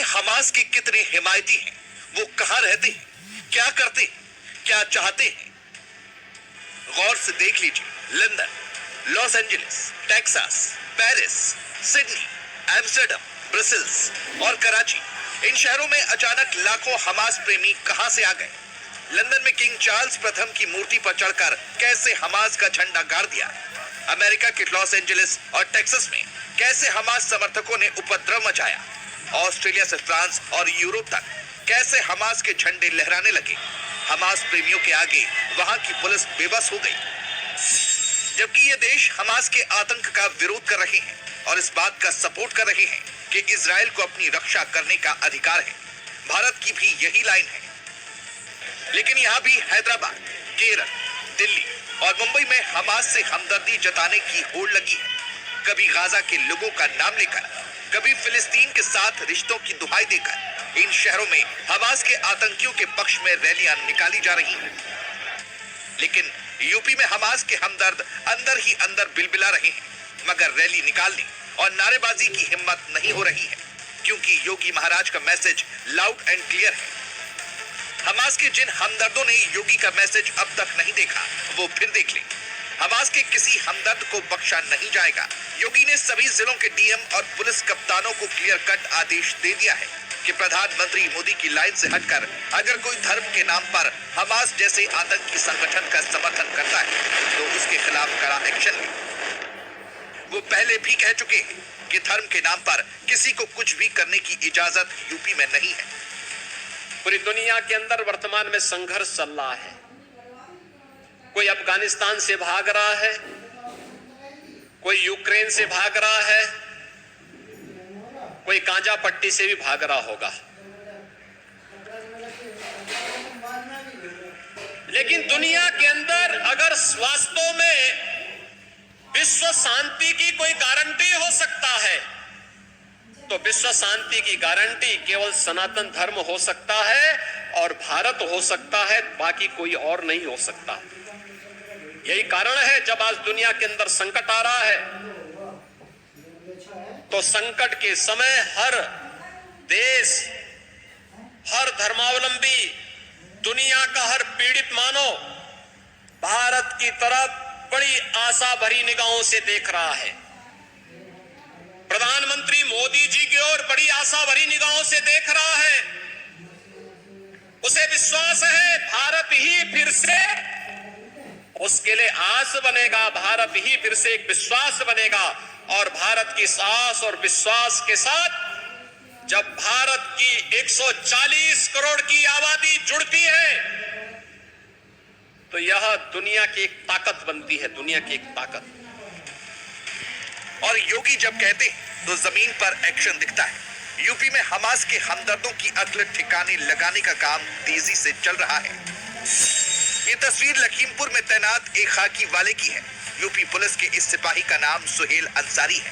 Hamas के कितने हिमायती हैं, वो कहां रहते हैं, क्या करते हैं, क्या चाहते हैं। गौर से देख लीजिए। London, Los Angeles, Texas, Paris, Sydney, Amsterdam, Brussels और कराची, इन शहरों में अचानक लाखों हमास प्रेमी कहां से आ गए। लंदन में किंग चार्ल्स प्रथम की मूर्ति पर चढ़कर कैसे हमास का झंडा गाड़ दिया। अमेरिका के लॉस एंजलिस और टेक्सास में कैसे हमास समर्थकों ने उपद्रव मचाया। ऑस्ट्रेलिया से फ्रांस और यूरोप तक कैसे हमास के झंडे लहराने लगे। हमास प्रेमियों के आगे वहां की पुलिस बेबस हो गई, जबकि ये देश हमास के आतंक का विरोध कर रहे हैं और इस बात का सपोर्ट कर रहे हैं कि इजराइल को अपनी रक्षा करने का अधिकार है। भारत की भी यही लाइन है। लेकिन यहां भी हैदराबाद, केरल, दिल्ली और मुंबई में हमास से हमदर्दी जताने की होड़ लगी है। कभी गाजा के लोगों का नाम लेकर, कभी फिलिस्तीन के साथ रिश्तों की दुहाई देकर इन शहरों में हमास के आतंकियों के पक्ष में रैलियां निकाली जा रही हैं। लेकिन यूपी में हमास के हमदर्द अंदर ही अंदर बिलबिला रहे हैं, मगर रैली निकालने और नारेबाजी की हिम्मत नहीं हो रही है, क्योंकि योगी महाराज का मैसेज लाउड एंड क्लियर है। हमास के जिन हमदर्दों ने योगी का मैसेज अब तक नहीं देखा, वो फिर देख लें। हमास के किसी हमदर्द को बख्शा नहीं जाएगा। योगी ने सभी जिलों के डीएम और पुलिस कप्तानों को क्लियर कट आदेश दे दिया है कि प्रधानमंत्री मोदी की लाइन से हटकर अगर कोई धर्म के नाम पर हमास जैसे आतंकी संगठन का समर्थन करता है तो उसके खिलाफ कड़ा एक्शन ले। वो पहले भी कह चुके हैं कि धर्म के नाम पर किसी को कुछ भी करने की इजाजत यूपी में नहीं है। पूरी दुनिया के अंदर वर्तमान में संघर्ष चल रहा है। कोई अफगानिस्तान से भाग रहा है, कोई यूक्रेन से भाग रहा है, कोई गांजा पट्टी से भी भाग रहा होगा। लेकिन दुनिया के अंदर अगर वास्तव में विश्व शांति की कोई गारंटी हो सकता है तो विश्व शांति की गारंटी केवल सनातन धर्म हो सकता है और भारत हो सकता है, बाकी कोई और नहीं हो सकता। यही कारण है जब आज दुनिया के अंदर संकट आ रहा है तो संकट के समय हर देश, हर धर्मावलंबी, दुनिया का हर पीड़ित मानव भारत की तरफ बड़ी आशा भरी निगाहों से देख रहा है। प्रधानमंत्री मोदी जी की ओर बड़ी आशा भरी निगाहों से देख रहा है। उसे विश्वास है भारत ही फिर से, उसके लिए आस बनेगा, भारत ही फिर से एक विश्वास बनेगा। और भारत की आस और विश्वास के साथ जब भारत की 140 करोड़ की आबादी जुड़ती है तो यह दुनिया की एक ताकत बनती है, दुनिया की एक ताकत। और योगी जब कहते हैं तो जमीन पर एक्शन दिखता है। यूपी में हमास के हमदर्दों की अकल ठिकाने लगाने का काम तेजी से चल रहा है। ये तस्वीर लखीमपुर में तैनात एक खाकी वाले की है। यूपी पुलिस के इस सिपाही का नाम सुहेल अंसारी है।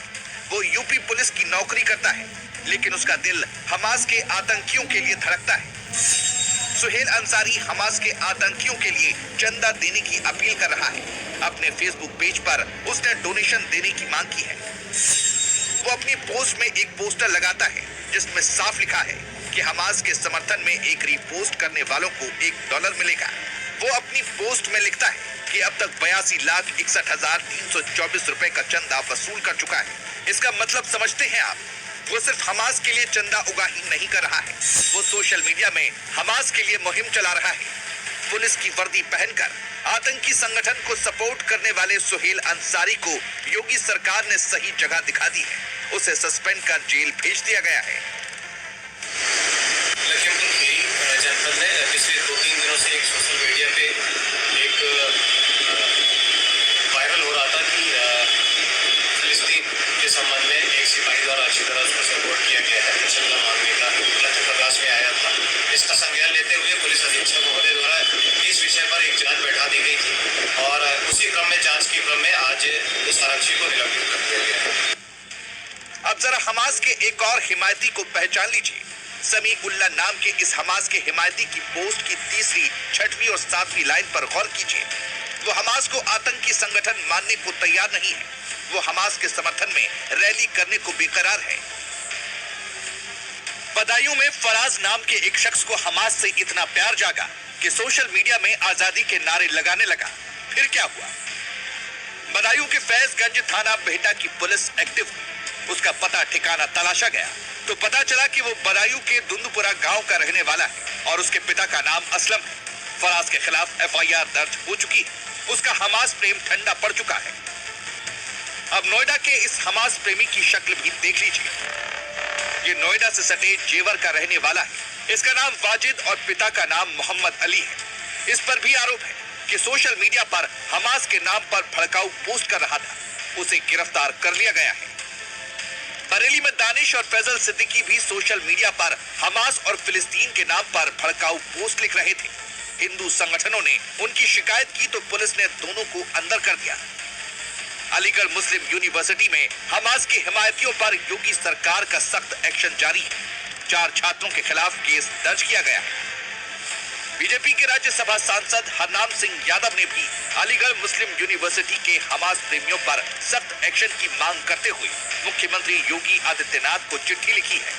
वो यूपी पुलिस की नौकरी करता है, लेकिन उसका दिल हमास के आतंकियों के लिए धड़कता है। सुहेल अंसारी हमास के आतंकियों के लिए चंदा देने की अपील कर रहा है। अपने फेसबुक पेज पर उसने डोनेशन देने की मांग की है। वो अपनी पोस्ट में एक पोस्टर लगाता है जिसमें साफ लिखा है कि हमास के समर्थन में एक रीपोस्ट करने वालों को $1 मिलेगा। वो अपनी पोस्ट में लिखता है कि अब तक 82,61,324 रुपए का चंदा वसूल कर चुका है। इसका मतलब समझते हैं आप? वो सिर्फ हमास के लिए चंदा उगाही नहीं कर रहा है, वो सोशल मीडिया में हमास के लिए मुहिम चला रहा है। पुलिस की वर्दी पहनकर आतंकी संगठन को सपोर्ट करने वाले सुहेल अंसारी को योगी सरकार ने सही जगह दिखा दी है। उसे सस्पेंड कर जेल भेज दिया गया है। लखीमपुर खीरी जनपद में पिछले 2-3 दिनों से एक सोशल मीडिया पे एक वायरल हो रहा था कि फिलिस्तीन के संबंध में एक सिपाही द्वारा अच्छी तरह उसको सपोर्ट किया गया है। चंदा मांगने का तथ्य प्रकाश में आया था। इसका संज्ञान लेते हुए पुलिस अधीक्षक महोदय द्वारा इस विषय पर एक जांच बैठा दी गई थी और उसी क्रम में जांच के क्रम में आज उस आरक्षी को निलंबित कर दिया गया है। अब जरा हमास के एक और हिमायती को पहचान लीजिए। समी उल्ला नाम के इस हमास के हिमायती की पोस्ट की 3री, 6वीं और 7वीं लाइन पर गौर कीजिए। वो हमास को आतंकी संगठन मानने को तैयार नहीं है। वो हमास के समर्थन में रैली करने को बेकरार है। बदायूं में फराज नाम के एक शख्स को हमास से इतना प्यार जागा कि सोशल मीडिया में आजादी के नारे लगाने लगा। फिर क्या हुआ? बदायूं के फैजगंज थाना बेहटा की पुलिस एक्टिव हुई। उसका पता ठिकाना तलाशा गया तो पता चला कि वो बदायूं के दुंदपुरा गांव का रहने वाला है और उसके पिता का नाम असलम है। फराज के खिलाफ FIR दर्ज हो चुकी है। उसका हमास प्रेम ठंडा पड़ चुका है। अब नोएडा के इस हमास प्रेमी की शक्ल भी देख लीजिए। ये नोएडा से सटे जेवर का रहने वाला है। इसका नाम वाजिद और पिता का नाम मोहम्मद अली है। इस पर भी आरोप है कि सोशल मीडिया पर हमास के नाम पर भड़काऊ पोस्ट कर रहा था। उसे गिरफ्तार कर लिया गया है। बरेली में दानिश और फैजल सिद्दीकी भी सोशल मीडिया पर हमास और फिलिस्तीन के नाम पर भड़काऊ पोस्ट लिख रहे थे। हिंदू संगठनों ने उनकी शिकायत की तो पुलिस ने दोनों को अंदर कर दिया। अलीगढ़ मुस्लिम यूनिवर्सिटी में हमास के हिमायतियों पर योगी सरकार का सख्त एक्शन जारी है। 4 छात्रों के खिलाफ केस दर्ज किया गया है। बीजेपी के राज्यसभा सांसद हरनाम सिंह यादव ने भी अलीगढ़ मुस्लिम यूनिवर्सिटी के हमास प्रेमियों पर सख्त एक्शन की मांग करते हुए मुख्यमंत्री योगी आदित्यनाथ को चिट्ठी लिखी है।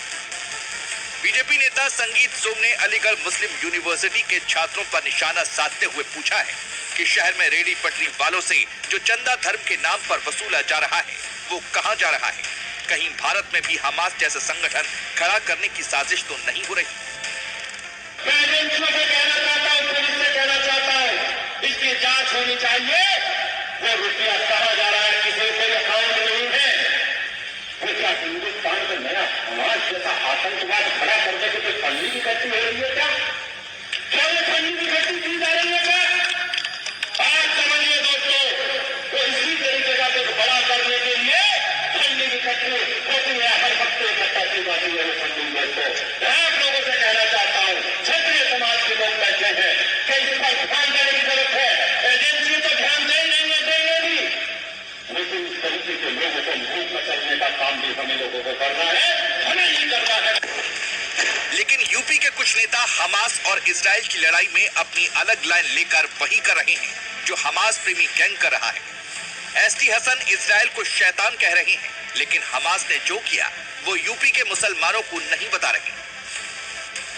बीजेपी नेता संगीत सोम ने अलीगढ़ मुस्लिम यूनिवर्सिटी के छात्रों पर निशाना साधते हुए पूछा है कि शहर में रेडी पटरी वालों से जो चंदा धर्म के नाम पर वसूला जा रहा है वो कहां जा रहा है? कहीं भारत में भी हमास जैसा संगठन खड़ा करने की साजिश तो नहीं हो रही? मैं एजेंसियों से कहना चाहता हूं, पुलिस से कहना चाहता हूं, इसकी जांच होनी चाहिए। वो रुपया कहां जा रहा है, किसी के अकाउंट नहीं है। वो क्या हिंदुस्तान में नया समाज जैसा आतंकवाद खड़ा करने की कोई फंडिंग इकट्ठी हो रही है क्या? क्या ये फंडिंग इकट्ठी की जा रही है क्या? आज समझिए दोस्तों, तो इसी तरीके का कुछ बड़ा करने के लिए फंडिंग इकट्ठी होती है। हर हफ्ते इकट्ठा की जाती है वो फंडिंग। दोस्तों आप लोगों से कहना चाहता हूं, क्षत्रिय समाज के लोग बैठे हैं कि इस पर ध्यान देने की जरूरत है। एजेंसी तो ध्यान देंगे भी, लेकिन इस तरीके के लोगों को मुंह मचलने का काम भी हमें लोगों को करना है, हमें ही करना है। लेकिन यूपी के कुछ नेता हमास और इजराइल की लड़ाई में अपनी अलग लाइन लेकर वही कर रहे हैं जो हमास प्रेमी गैंग कर रहा है। SD हसन इजराइल को शैतान कह रहे हैं, लेकिन हमास ने जो किया वो यूपी के मुसलमानों को नहीं बता रहे।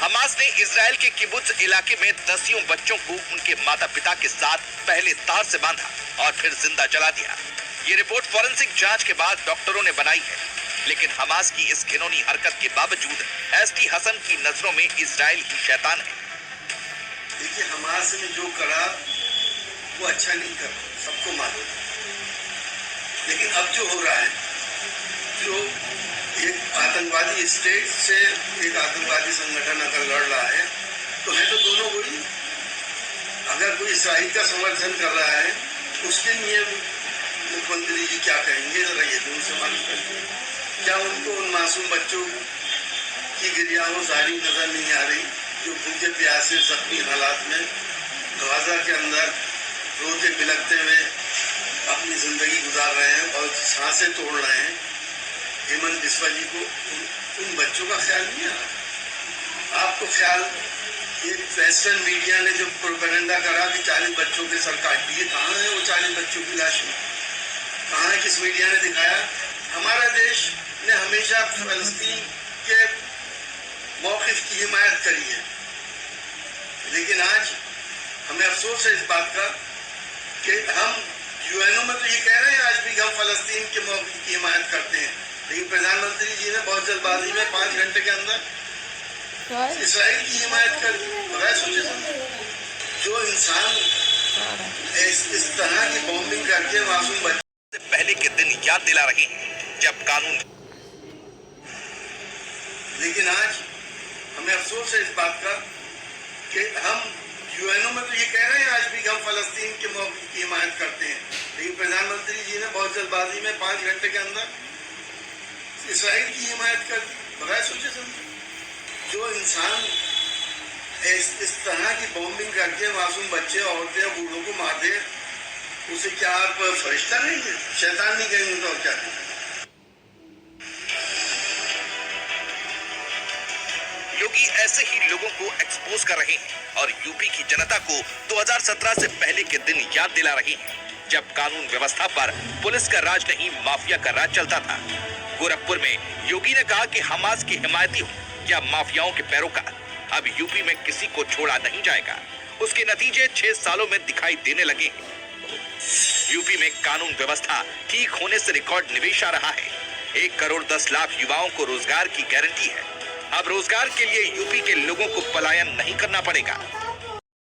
हमास ने इजराइल के किबुत्ज इलाके में दसियों बच्चों को उनके माता पिता के साथ पहले तार से बांधा और फिर जिंदा जला दिया। ये रिपोर्ट फॉरेंसिक जांच के बाद डॉक्टरों ने बनाई है। लेकिन हमास की इस घिनौनी हरकत के बावजूद SD हसन की नजरों में इजराइल ही शैतान है। देखिए, हमास ने जो करा वो अच्छा नहीं कर, सबको मालूम है। लेकिन अब जो हो रहा है, जो एक आतंकवादी स्टेट से एक आतंकवादी संगठन अगर लड़ रहा है तो है तो दोनों वही। अगर कोई इसराइल का समर्थन कर रहा है उसके लिए मुख्यमंत्री जी क्या कहेंगे, जरा ये भी उनसे मालूम करेंगे। क्या उनको उन मासूम बच्चों की गिरियाओं जारी नजर नहीं आ रही जो भूखे प्यासे जख्मी हालात में गाजा के अंदर रोते बिलखते हुए अपनी जिंदगी गुजार रहे हैं और सांसें तोड़ रहे हैं? हेमंत बिस्वा जी को उन बच्चों का ख्याल नहीं आ रहा। आपको ख्याल, ये वेस्टर्न मीडिया ने जो प्रोपेगेंडा करा कि 40 बच्चों के सर काट दिए, कहाँ है वो 40 बच्चों की लाशें? कहाँ है? किस मीडिया ने दिखाया? हमारा देश ने हमेशा फलस्तीन के मौक़िफ़ की हिमायत करी है, लेकिन आज हमें अफसोस है इस बात का कि हम UN में तो ये कह रहे हैं आज भी हम फलस्तीन के मौक़िफ़ की हिमायत करते हैं, लेकिन प्रधानमंत्री जी ने बहुत जल्दबाजी में 5 घंटे के अंदर इसराइल की हिमायत कर दी। बगैर सोचे समझे जो इंसान इस तरह की बॉम्बिंग करके मासूम बच्चे पहले के दिन याद दिला रहे हैं जब कानून। लेकिन आज हमें अफसोस है इस बात का कि हम UN में तो ये कह रहे हैं आज भी हम फलस्तीन के मौक़िफ़ की हिमायत करते हैं, लेकिन प्रधानमंत्री जी ने बहुत जल्दबाजी में 5 घंटे के अंदर इसराइल की हिमायत कर दी। बगैर सोचे समझे जो इंसान इस तरह की बॉम्बिंग करके मासूम बच्चे, औरतें, बूढ़ों को मार दे, उसे क्या आप फरिश्ता नहीं है, शैतान नहीं कहेंगे तो और क्या कहेंगे? योगी ऐसे ही लोगों को एक्सपोज कर रहे हैं और यूपी की जनता को 2017 से पहले के दिन याद दिला रहे हैं जब कानून व्यवस्था पर पुलिस का राज नहीं माफिया का राज चलता था। गोरखपुर में योगी ने कहा कि हमास के हिमायती हो या माफियाओं के पैरोकार अब यूपी में किसी को छोड़ा नहीं जाएगा, उसके नतीजे 6 सालों में दिखाई देने लगे हैं। यूपी में कानून व्यवस्था ठीक होने से रिकॉर्ड निवेश आ रहा है। 1 करोड़ 10 लाख युवाओं को रोजगार की गारंटी है। अब रोजगार के लिए यूपी के लोगों को पलायन नहीं करना पड़ेगा।